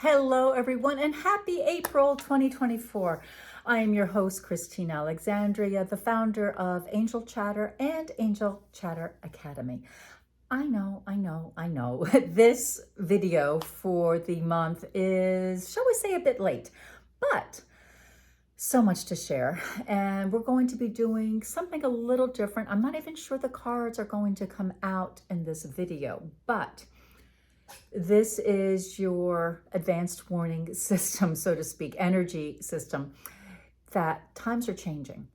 Hello, everyone, and happy April 2024. I am your host, Christine Alexandria, the founder of Angel Chatter and Angel Chatter Academy. I know. This video for the month is, shall we say, a bit late, but so much to share. And we're going to be doing something a little different. I'm not even sure the cards are going to come out in this video, but this is your advanced warning system, so to speak, energy system, that times are changing.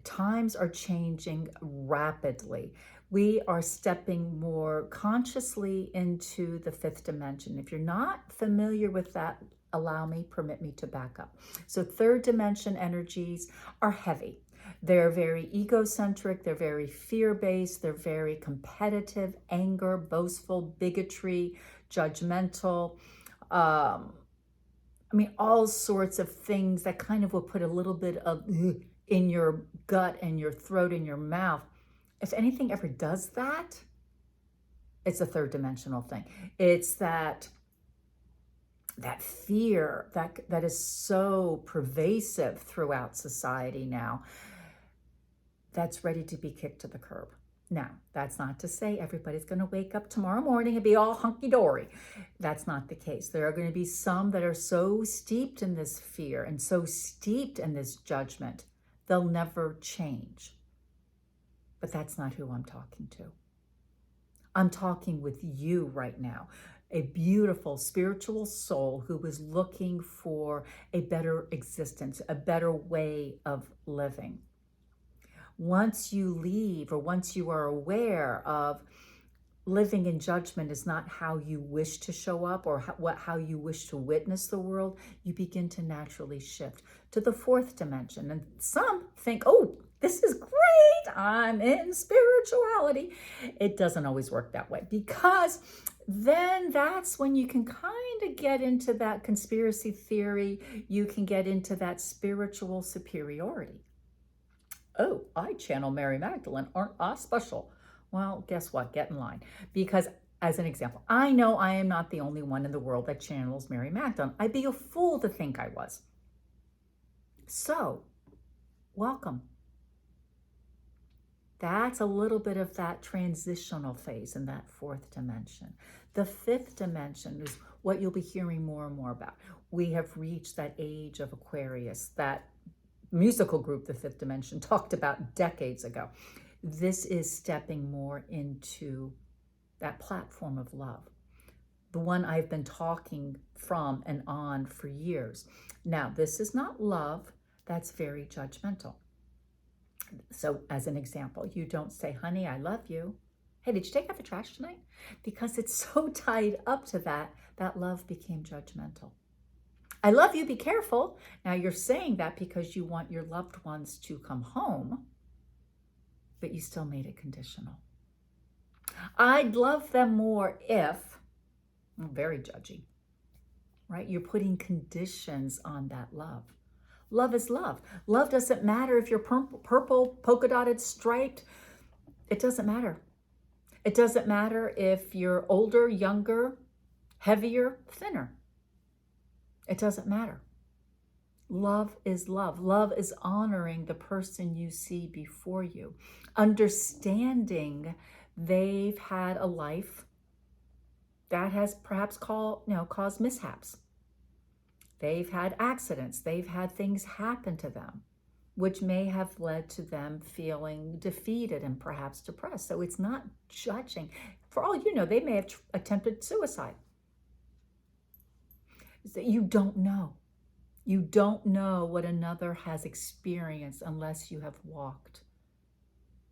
Times are changing rapidly. We are stepping more consciously into the fifth dimension. If you're not familiar with that, permit me to back up. So third dimension energies are heavy. They're very egocentric, they're very fear-based, they're very competitive, anger, boastful, bigotry, judgmental, all sorts of things that kind of will put a little bit of in your gut and your throat and your mouth. If anything ever does that, it's a third dimensional thing. It's that fear that is so pervasive throughout society now, that's ready to be kicked to the curb. Now, that's not to say everybody's going to wake up tomorrow morning and be all hunky-dory. That's not the case. There are going to be some that are so steeped in this fear and so steeped in this judgment, they'll never change. But that's not who I'm talking to. I'm talking with you right now, a beautiful spiritual soul who is looking for a better existence, a better way of living. Once you leave, or once you are aware of living in judgment is not how you wish to show up or how you wish to witness the world, you begin to naturally shift to the fourth dimension. And some think, oh, this is great, I'm in spirituality. It doesn't always work that way, because then that's when you can kind of get into that conspiracy theory. You can get into that spiritual superiority. Oh, I channel Mary Magdalene, aren't I special? Well, guess what? Get in line. Because, as an example, I know I am not the only one in the world that channels Mary Magdalene. I'd be a fool to think I was. So, welcome. That's a little bit of that transitional phase in that fourth dimension. The fifth dimension is what you'll be hearing more and more about. We have reached that age of Aquarius, that musical group, The Fifth Dimension, talked about decades ago. This is stepping more into that platform of love, the one I've been talking from and on for years. Now, this is not love that's very judgmental. So, as an example, you don't say, honey, I love you. Hey, did you take out the trash tonight? Because it's so tied up to that love became judgmental. I love you, be careful. Now you're saying that because you want your loved ones to come home, but you still made it conditional. I'd love them more if, very judgy, right? You're putting conditions on that love. Love is love. Love doesn't matter if you're purple, polka dotted, striped. It doesn't matter. It doesn't matter if you're older, younger, heavier, thinner. It doesn't matter. Love is love. Love is honoring the person you see before you, understanding they've had a life that has perhaps caused mishaps. They've had accidents. They've had things happen to them, which may have led to them feeling defeated and perhaps depressed. So it's not judging. For all you know, they may have attempted suicide. You don't know. You don't know what another has experienced unless you have walked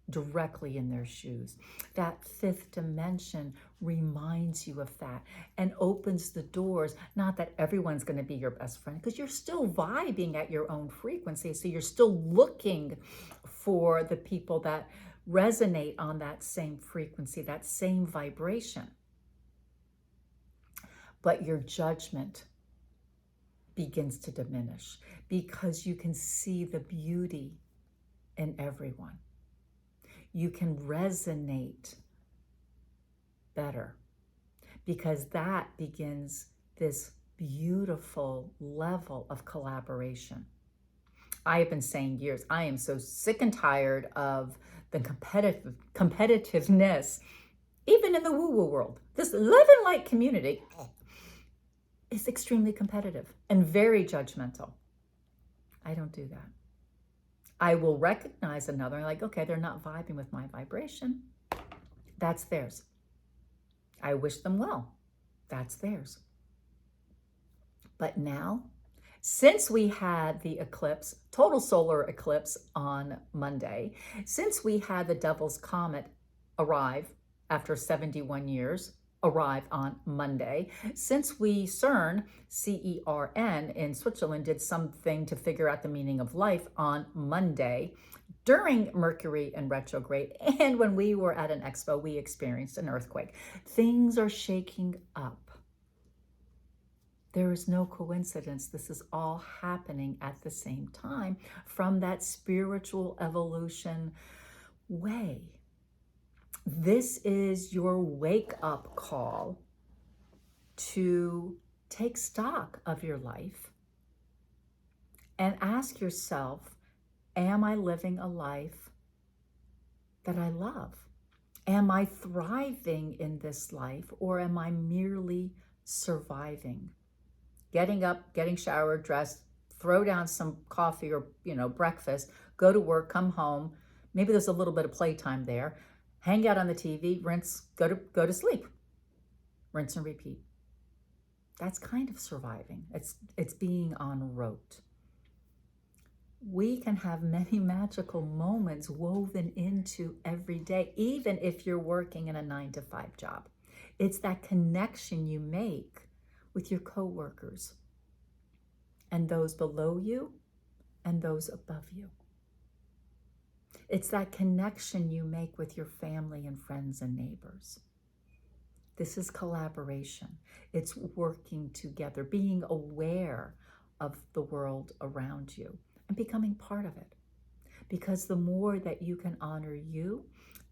directly in their shoes. That fifth dimension reminds you of that and opens the doors. Not that everyone's going to be your best friend, because you're still vibing at your own frequency. So you're still looking for the people that resonate on that same frequency, that same vibration. But your judgment begins to diminish because you can see the beauty in everyone. You can resonate better because that begins this beautiful level of collaboration. I have been saying years, I am so sick and tired of the competitiveness, even in the woo-woo world. This love and light community is extremely competitive and very judgmental. I don't do that. I will recognize another, like, okay, they're not vibing with my vibration. That's theirs. I wish them well. That's theirs. But now, since we had the eclipse, total solar eclipse on Monday, since we had the Devil's Comet arrive after 71 years, arrive on Monday, since we CERN, CERN in Switzerland, did something to figure out the meaning of life on Monday, during Mercury in retrograde, and when we were at an expo, we experienced an earthquake. Things are shaking up. There is no coincidence. This is all happening at the same time from that spiritual evolution way. This is your wake-up call to take stock of your life and ask yourself, am I living a life that I love? Am I thriving in this life, or am I merely surviving? Getting up, getting showered, dressed, throw down some coffee or, breakfast, go to work, come home. Maybe there's a little bit of playtime there. Hang out on the TV, rinse, go to sleep. Rinse and repeat. That's kind of surviving. It's being on rote. We can have many magical moments woven into every day, even if you're working in a 9-to-5 job. It's that connection you make with your coworkers and those below you and those above you. It's that connection you make with your family and friends and neighbors. This is collaboration. It's working together, being aware of the world around you and becoming part of it. Because the more that you can honor you,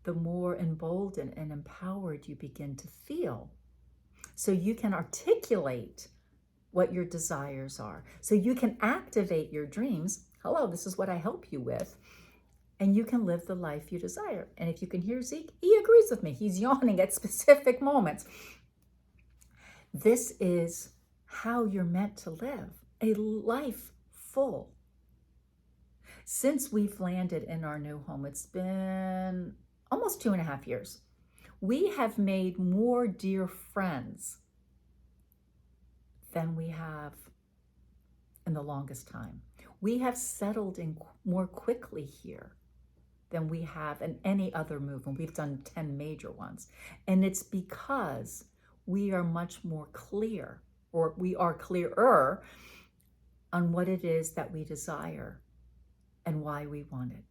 the more emboldened and empowered you begin to feel. So you can articulate what your desires are. So you can activate your dreams. Hello, this is what I help you with. And you can live the life you desire. And if you can hear Zeke, he agrees with me. He's yawning at specific moments. This is how you're meant to live, a life full. Since we've landed in our new home, it's been almost 2.5 years. We have made more dear friends than we have in the longest time. We have settled in more quickly here than we have in any other move, and we've done 10 major ones. And it's because we are much more clear, or we are clearer on what it is that we desire and why we want it.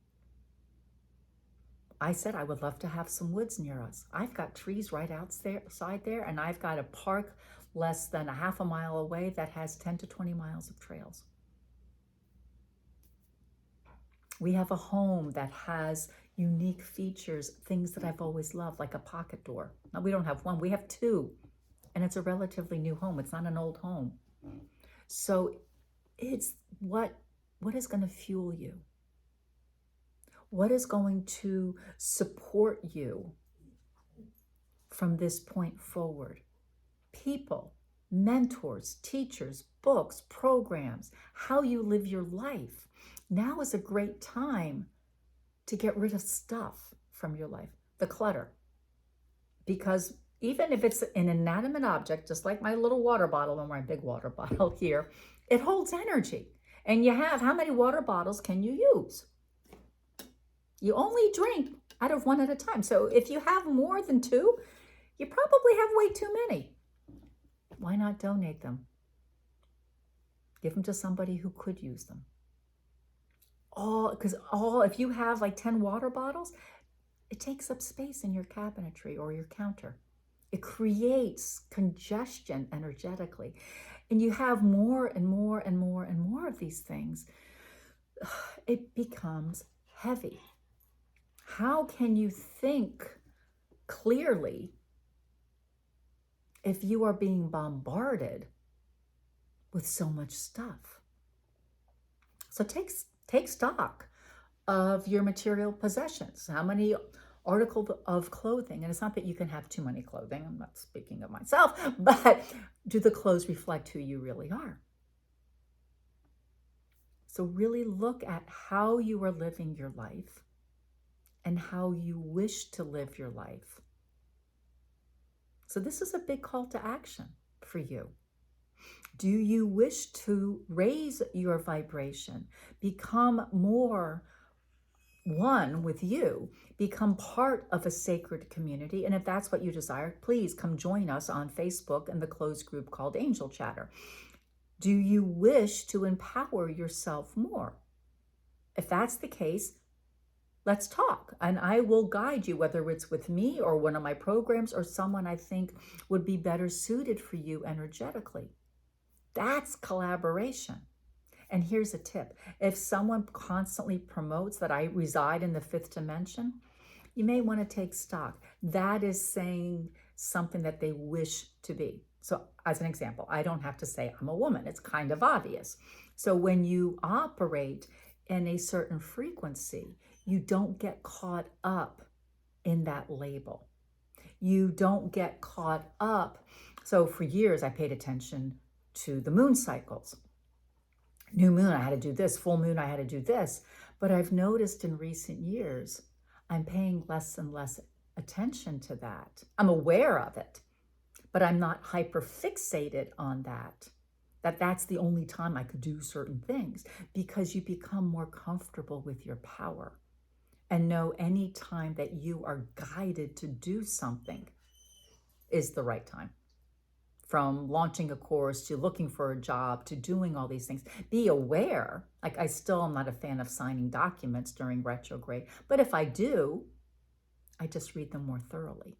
I said I would love to have some woods near us. I've got trees right outside there, and I've got a park less than a half a mile away that has 10 to 20 miles of trails. We have a home that has unique features, things that I've always loved, like a pocket door. Now, we don't have one, we have 2, and it's a relatively new home. It's not an old home. So it's what is going to fuel you? What is going to support you from this point forward? People, mentors, teachers, books, programs, how you live your life. Now is a great time to get rid of stuff from your life, the clutter. Because even if it's an inanimate object, just like my little water bottle or my big water bottle here, it holds energy. And you have, how many water bottles can you use? You only drink out of one at a time. So if you have more than 2, you probably have way too many. Why not donate them? Give them to somebody who could use them. If you have like 10 water bottles, it takes up space in your cabinetry or your counter. It creates congestion energetically. And you have more and more and more and more of these things. It becomes heavy. How can you think clearly if you are being bombarded with so much stuff. So take stock of your material possessions. How many articles of clothing, and it's not that you can have too many clothing, I'm not speaking of myself, but do the clothes reflect who you really are? So really look at how you are living your life and how you wish to live your life. So this is a big call to action for you. Do you wish to raise your vibration, become more one with you, become part of a sacred community? And if that's what you desire, please come join us on Facebook in the closed group called Angel Chatter. Do you wish to empower yourself more? If that's the case, let's talk, and I will guide you, whether it's with me or one of my programs or someone I think would be better suited for you energetically. That's collaboration. And here's a tip. If someone constantly promotes that I reside in the fifth dimension, you may want to take stock. That is saying something that they wish to be. So as an example, I don't have to say I'm a woman. It's kind of obvious. So when you operate in a certain frequency, you don't get caught up in that label. You don't get caught up. So for years, I paid attention to the moon cycles. New moon, I had to do this. Full moon, I had to do this. But I've noticed in recent years, I'm paying less and less attention to that. I'm aware of it, but I'm not hyper fixated on that. That's the only time I could do certain things, because you become more comfortable with your power and know any time that you are guided to do something is the right time. From launching a course to looking for a job to doing all these things, be aware. Like, I still am not a fan of signing documents during retrograde, but if I do, I just read them more thoroughly.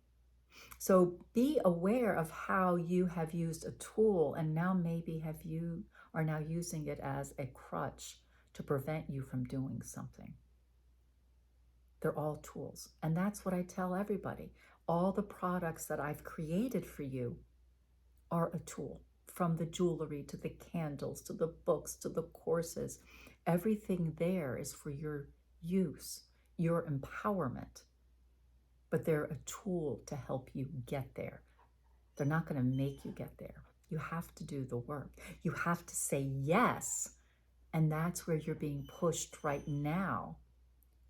So be aware of how you have used a tool, and now maybe you are now using it as a crutch to prevent you from doing something. They're all tools. And that's what I tell everybody. All the products that I've created for you are a tool, from the jewelry to the candles to the books to the courses. Everything there is for your use, your empowerment. But they're a tool to help you get there. They're not going to make you get there. You have to do the work. You have to say yes. And that's where you're being pushed right now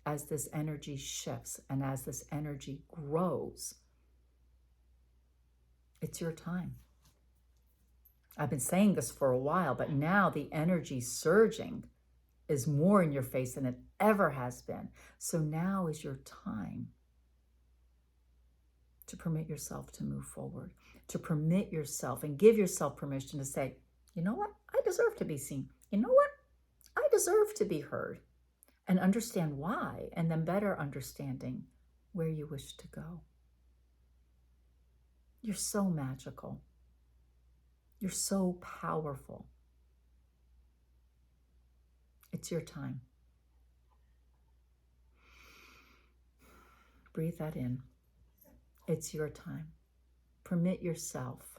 as this energy shifts and as this energy grows. It's your time. I've been saying this for a while, but now the energy surging is more in your face than it ever has been. So now is your time to permit yourself to move forward, to permit yourself and give yourself permission to say, you know what? I deserve to be seen. You know what? I deserve to be heard, and understand why, and then better understanding where you wish to go. You're so magical. You're so powerful. It's your time. Breathe that in. It's your time. Permit yourself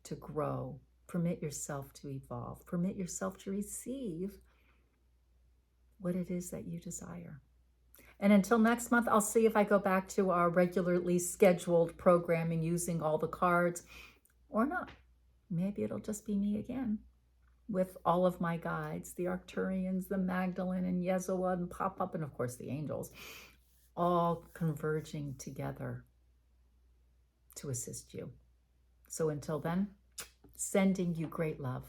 to grow. Permit yourself to evolve. Permit yourself to receive what it is that you desire. And until next month, I'll see if I go back to our regularly scheduled programming using all the cards or not. Maybe it'll just be me again with all of my guides, the Arcturians, the Magdalene and Yeshua and Pop-Up, and of course the angels, all converging together to assist you. So until then, sending you great love.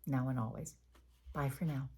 Now and always. Bye for now.